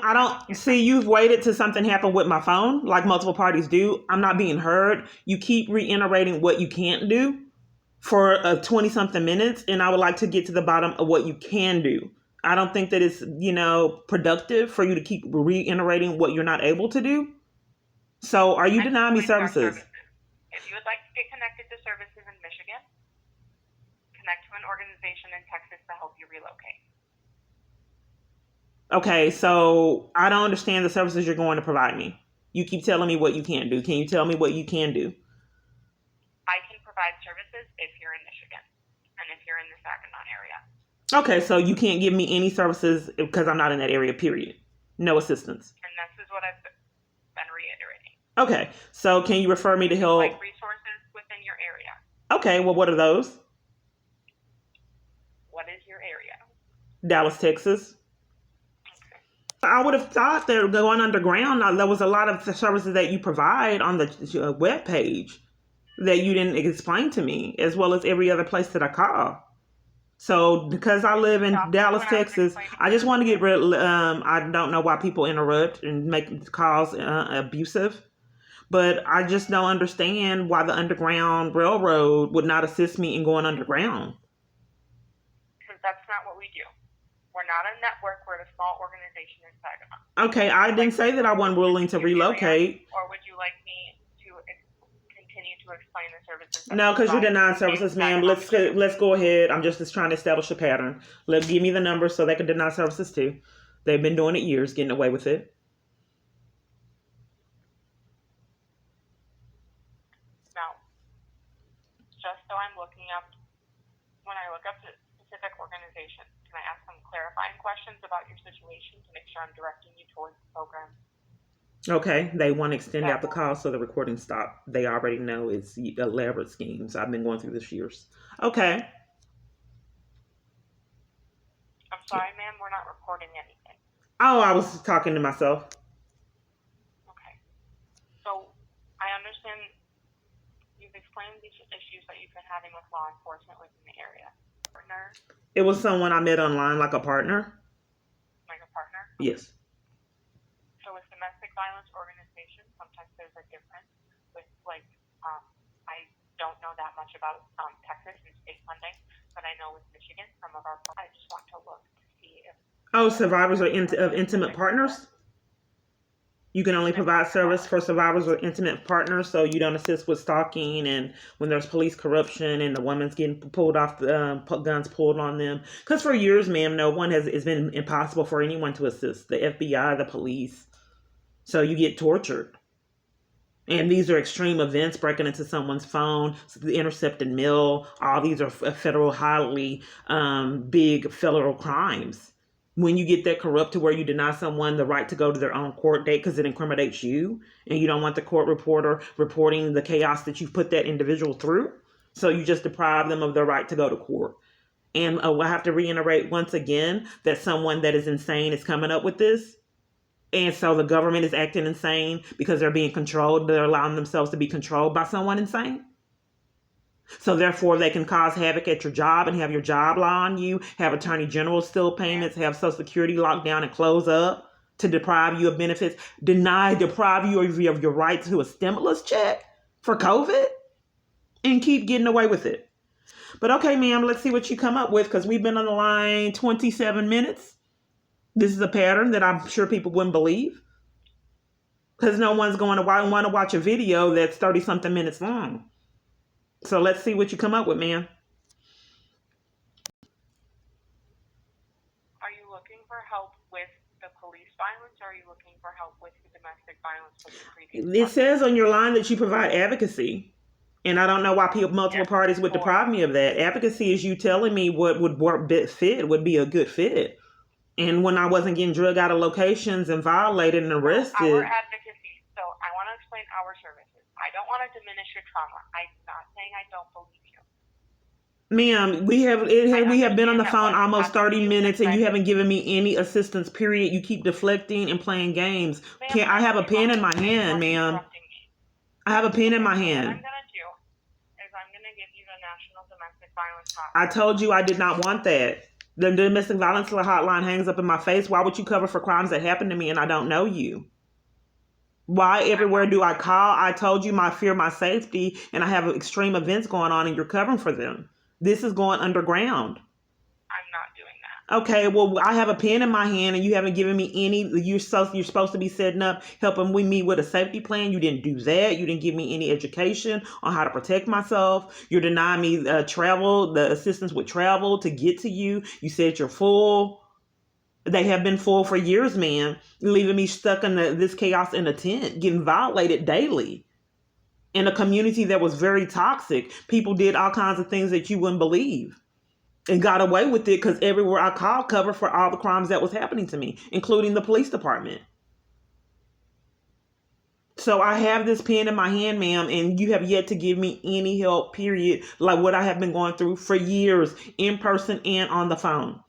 I don't see you've waited till something happened with my phone, like multiple parties do. I'm not being heard. You keep reiterating what you can't do for 20 something minutes, and I would like to get to the bottom of what you can do. I don't think that it's, productive for you to keep reiterating what you're not able to do. So are you denying me services? If you would like to get connected to services in Michigan, connect to an organization in Texas to help you relocate. Okay, so I don't understand the services you're going to provide me. You keep telling me what you can't do. Can you tell me what you can do? I can provide services if you're in Michigan and if you're in the Saginaw area. Okay, so you can't give me any services because I'm not in that area, period. No assistance. And this is what I've been reiterating. Okay, so can you refer me to help? Like resources within your area. Okay, well, what are those? What is your area? Dallas, Texas. I would have thought that going underground, there was a lot of services that you provide on the web page that you didn't explain to me, as well as every other place that I call. So because I live in Dallas, Texas, I just want to get rid. I don't know why people interrupt and make calls abusive, but I just don't understand why the Underground Railroad would not assist me in going underground. Because that's not what we do. We're not a network. We're a small organization in Saginaw. Okay, I didn't say that I wasn't willing to relocate. Or would you like me to continue to explain the services? No, because you're denying services, ma'am. Let's go ahead. I'm just trying to establish a pattern. Give me the numbers so they can deny services too. They've been doing it years, getting away with it. Now, just so I'm looking up, when I look up the specific organization, can I ask some clarifying questions about your situation to make sure I'm directing you towards the program? Okay, they want to extend out the call so the recording stop. They already know it's elaborate schemes. I've been going through this years. Okay. I'm sorry, ma'am, we're not recording anything. Oh, I was talking to myself. Okay. So, I understand you've explained these issues that you've been having with law enforcement within the area. Partner? It was someone I met online, like a partner. Like a partner? Yes. So with domestic violence organizations, sometimes there's a difference with I don't know that much about Texas and state funding, but I know with Michigan, some of our, I just want to look to see if. Oh, survivors are of intimate partners? You can only provide service for survivors or intimate partners, so you don't assist with stalking and when there's police corruption and the woman's getting pulled off, guns pulled on them. Because for years, ma'am, it's been impossible for anyone to assist. The FBI, the police. So you get tortured. And these are extreme events, breaking into someone's phone, the intercepted mail. All these are federal, highly big federal crimes. When you get that corrupt to where you deny someone the right to go to their own court date because it incriminates you and you don't want the court reporter reporting the chaos that you've put that individual through. So you just deprive them of their right to go to court. And I have to reiterate once again that someone that is insane is coming up with this. And so the government is acting insane because they're being controlled. They're allowing themselves to be controlled by someone insane. So therefore, they can cause havoc at your job and have your job lie on you, have attorney general steal payments, have Social Security locked down and close up to deprive you of benefits, deprive you of your right to a stimulus check for COVID, and keep getting away with it. But okay, ma'am, let's see what you come up with because we've been on the line 27 minutes. This is a pattern that I'm sure people wouldn't believe because no one's going to want to watch a video that's 30-something minutes long. So let's see what you come up with, ma'am. Are you looking for help with the police violence or are you looking for help with the domestic violence? It says on your line that you provide advocacy. And I don't know why multiple parties would deprive me of that. Advocacy is you telling me what would would be a good fit. And when I wasn't getting drug out of locations and violated and arrested. Our advocacy. So I want to explain our services. I don't want to diminish your trauma. I'm not saying I don't believe you. Ma'am, we have been on the phone almost 30 minutes and you haven't given me any assistance, period. You keep deflecting and playing games. I have a pen in my hand, ma'am. I have a pen in my hand. What I'm going to do is I'm going to give you the National Domestic Violence Hotline. I told you I did not want that. The domestic violence hotline hangs up in my face. Why would you cover for crimes that happened to me and I don't know you? Why everywhere do I call? I told you my fear, my safety, and I have extreme events going on and you're covering for them. This is going underground. I'm not doing that. Okay, well, I have a pen in my hand and you haven't given me any. You're supposed to be setting up, helping me with a safety plan. You didn't do that. You didn't give me any education on how to protect myself. You're denying me travel, the assistance with travel to get to you. You said you're full. They have been full for years, man, leaving me stuck in this chaos in a tent, getting violated daily in a community that was very toxic. People did all kinds of things that you wouldn't believe and got away with it because everywhere I called covered for all the crimes that was happening to me, including the police department. So I have this pen in my hand, ma'am, and you have yet to give me any help, period, like what I have been going through for years, in person and on the phone.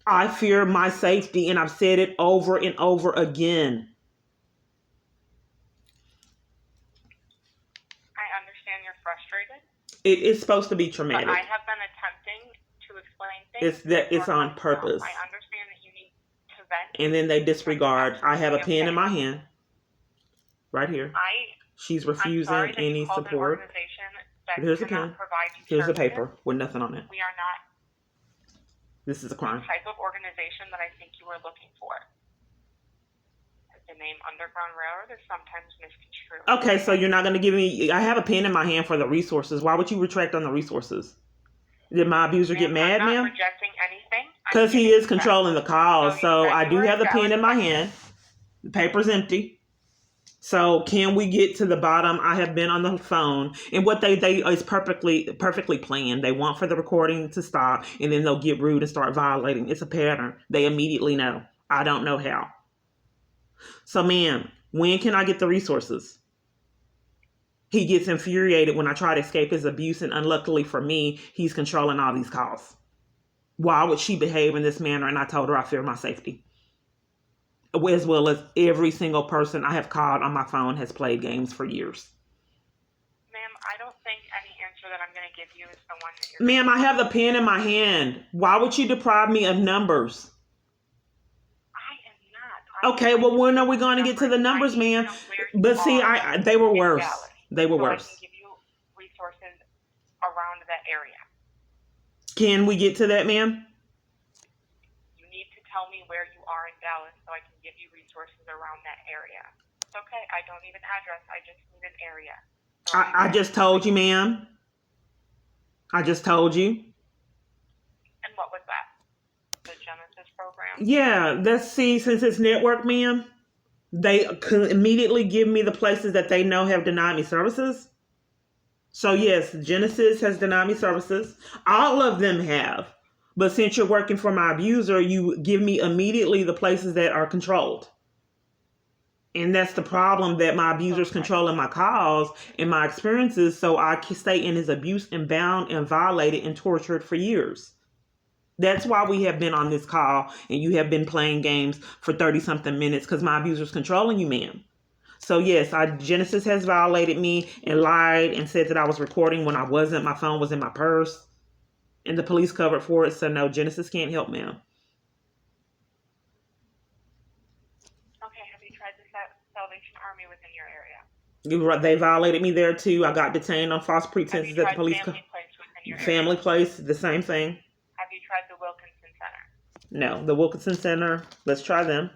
I fear my safety, and I've said it over and over again. I understand you're frustrated. It is supposed to be But traumatic. I have been attempting to explain things. It's on purpose. I understand that you need to vent. And then they disregard. I have a pen in my hand, right here. She's refusing any support. Here's a pen. Here's a paper with nothing on it. We are not This is a crime. the type of organization that I think you are looking for. The name Underground Railroad is sometimes misconstrued. Okay, so you're not going to give me... I have a pen in my hand for the resources. Why would you retract on the resources? Did my abuser get mad, I'm ma'am? not rejecting anything. Because he is controlling the calls. So So I do have the pen in my hand. The paper's empty. So can we get to the bottom? I have been on the phone, and what they is perfectly planned. They want for the recording to stop, and then they'll get rude and start violating. It's a pattern. They immediately know. I don't know how. So, ma'am, when can I get the resources? He gets infuriated when I try to escape his abuse, and unluckily for me, he's controlling all these calls. Why would she behave in this manner? And I told her I fear my safety. As well as every single person I have called on my phone has played games for years. Ma'am, I don't think any answer that I'm going to give you is the one that you're... Ma'am, I have the pen in my hand. Why would you deprive me of numbers? I am not. Okay, well, when are we going to get to the numbers, ma'am? But see, they were worse. They were worse. I can give you resources around that area. Can we get to that, ma'am? You need to tell me where you are in Dallas so I can give you resources around that area. It's okay. I don't need an address. I just need an area. So I just told you, ma'am. I just told you. And what was that? The Genesis program? Yeah, since it's network, ma'am, they could immediately give me the places that they know have denied me services. So yes, Genesis has denied me services. All of them have. But since you're working for my abuser, you give me immediately the places that are controlled. And that's the problem, that my abuser's controlling my calls and my experiences, so I can stay in his abuse and bound and violated and tortured for years. That's why we have been on this call and you have been playing games for 30-something minutes, because my abuser's controlling you, ma'am. So yes, Genesis has violated me and lied and said that I was recording when I wasn't. My phone was in my purse. And the police covered for it, so no, Genesis can't help, ma'am. Okay, have you tried the Salvation Army within your area? They violated me there too. I got detained on false pretenses at the police. Family Place, the same thing. Have you tried the Wilkinson Center? No, the Wilkinson Center. Let's try them.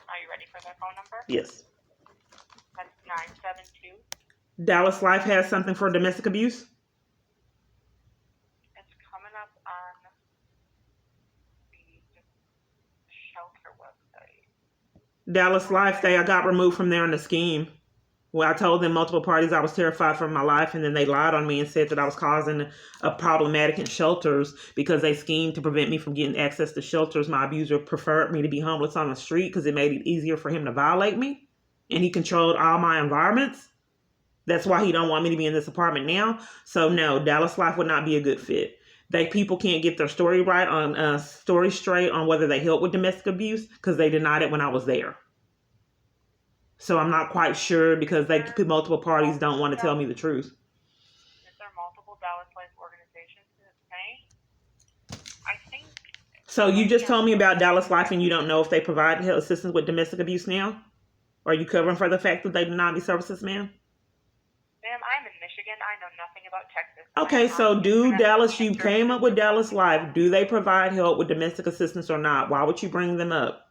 Are you ready for their phone number? Yes. That's 972. Dallas Life has something for domestic abuse. It's coming up on the shelter website. Dallas Life, I got removed from there in the scheme. Well, I told them multiple parties I was terrified for my life, and then they lied on me and said that I was causing a problematic in shelters because they schemed to prevent me from getting access to shelters. My abuser preferred me to be homeless on the street because it made it easier for him to violate me, and he controlled all my environments. That's why he don't want me to be in this apartment now. So no, Dallas Life would not be a good fit. People can't get their story right on story straight on whether they help with domestic abuse because they denied it when I was there. So I'm not quite sure because multiple parties don't want to tell me the truth. Is there multiple Dallas Life organizations in So you just told me about Dallas Life, and you don't know if they provide health assistance with domestic abuse now? Are you covering for the fact that they do not be services, ma'am? Ma'am, I'm in Michigan. I know nothing about Texas. Okay, so do Dallas, you came up with Dallas Life. Do they provide help with domestic assistance or not? Why would you bring them up?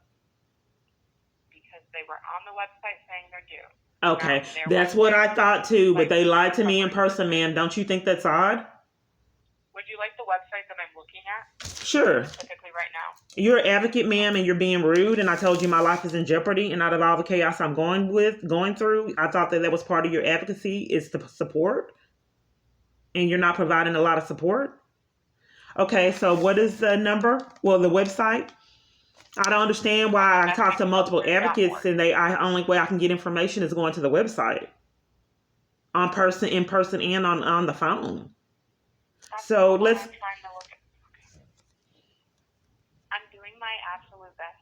Because they were on the website saying they're due. Okay, that's what I thought too, but they lied to me in person, ma'am. Don't you think that's odd? Would you like the website that I'm looking at? Sure. Specifically right now. You're an advocate, ma'am, and you're being rude, and I told you my life is in jeopardy, and out of all the chaos I'm going through, I thought that was part of your advocacy is to support, and you're not providing a lot of support. Okay, so what is the number? Well, the website. I don't understand why I talk to multiple advocates, and only way I can get information is going to the website, in person, and on the phone. So let's. I'm doing my absolute best.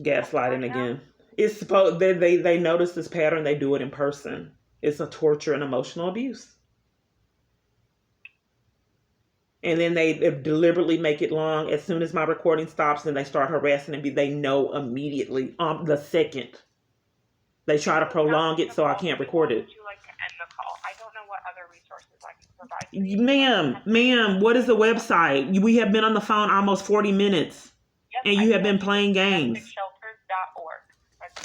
Gaslighting again. It's supposed they notice this pattern. They do it in person. It's a torture and emotional abuse, and then they deliberately make it long. As soon as my recording stops, then they start harassing and they know immediately on the second. They try to prolong it so I can't record it. Would you like to end the call? I don't know what other resources I can provide. Ma'am, what is the website? We have been on the phone almost 40 minutes. Yes, and you have been playing games. Domesticshelters.org. That's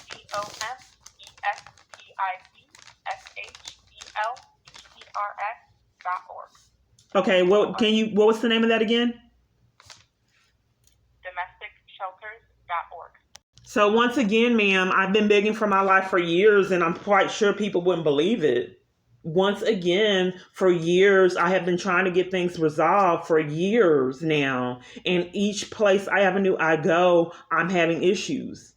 domesticshelters.org. Okay, what was the name of that again? domesticshelters.org. So once again, ma'am, I've been begging for my life for years, and I'm quite sure people wouldn't believe it. Once again, for years, I have been trying to get things resolved for years now. And each avenue I go, I'm having issues.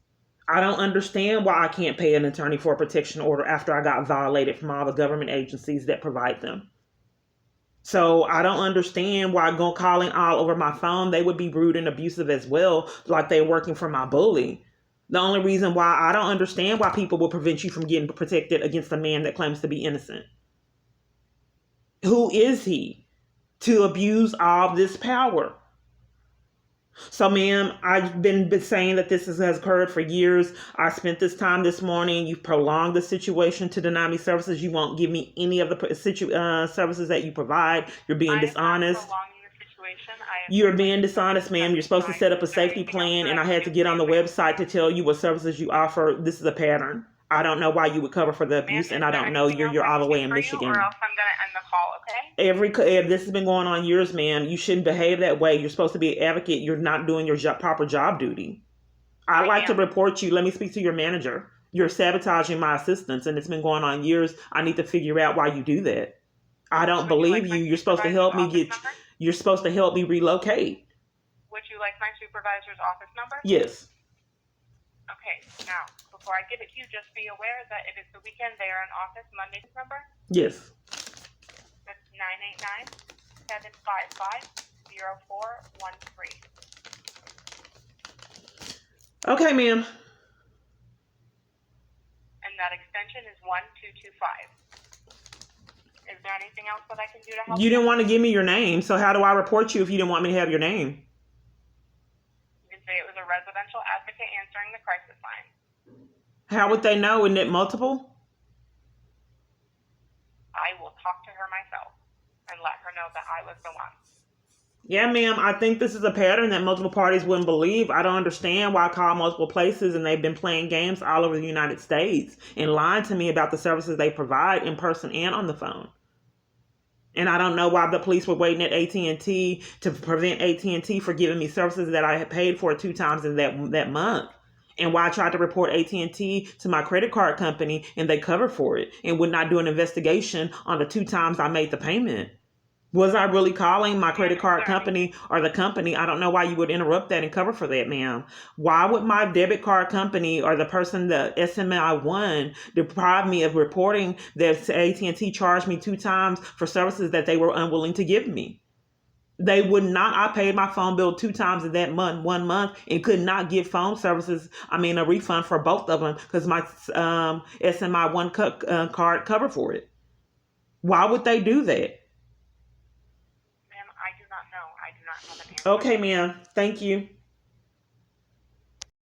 I don't understand why I can't pay an attorney for a protection order after I got violated from all the government agencies that provide them. So I don't understand why calling all over my phone, they would be rude and abusive as well, like they're working for my bully. The only reason why I don't understand why people will prevent you from getting protected against a man that claims to be innocent. Who is he to abuse all this power? So, ma'am, I've been saying that this has occurred for years. I spent this time this morning. You've prolonged the situation to deny me services. You won't give me any of the services that you provide. You're being dishonest. You're being dishonest, ma'am. You're supposed to set up a safety plan, and I had to get on the website to tell you what services you offer. This is a pattern. I don't know why you would cover for the abuse, and I don't know you're all the way in Michigan. Or else I'm going to end the call, okay? This has been going on years, ma'am. You shouldn't behave that way. You're supposed to be an advocate. You're not doing your proper job duty. I'd like to report you. Let me speak to your manager. You're sabotaging my assistance, and it's been going on years. I need to figure out why you do that. I don't believe you. You're supposed to help me You're supposed to help me relocate. Would you like my supervisor's office number? Yes. Okay, now, before I give it to you, just be aware that if it's the weekend, they are in office. Monday's number? Yes. That's 989-755-0413. Okay, ma'am. And that extension is 1225. Is there anything else that I can do to help you? You didn't want to give me your name, so how do I report you if you didn't want me to have your name? You can say it was a residential advocate answering the crisis line. How would they know? Isn't it multiple? I will talk to her myself and let her know that I was the one. Yeah, ma'am, I think this is a pattern that multiple parties wouldn't believe. I don't understand why I call multiple places and they've been playing games all over the United States and lying to me about the services they provide in person and on the phone. And I don't know why the police were waiting at AT&T to prevent AT&T for giving me services that I had paid for 2 times in that month. And why I tried to report AT&T to my credit card company and they covered for it and would not do an investigation on the 2 times I made the payment. Was I really calling my credit card company or the company? I don't know why you would interrupt that and cover for that, ma'am. Why would my debit card company or the person, the SMI1, deprive me of reporting that AT&T charged me 2 times for services that they were unwilling to give me? They would not. I paid my phone bill 2 times in that month, 1 month, and could not get phone services. A refund for both of them because my SMI1 card covered for it. Why would they do that? Ma'am, I do not know. I do not have an answer. Okay, ma'am. Thank you.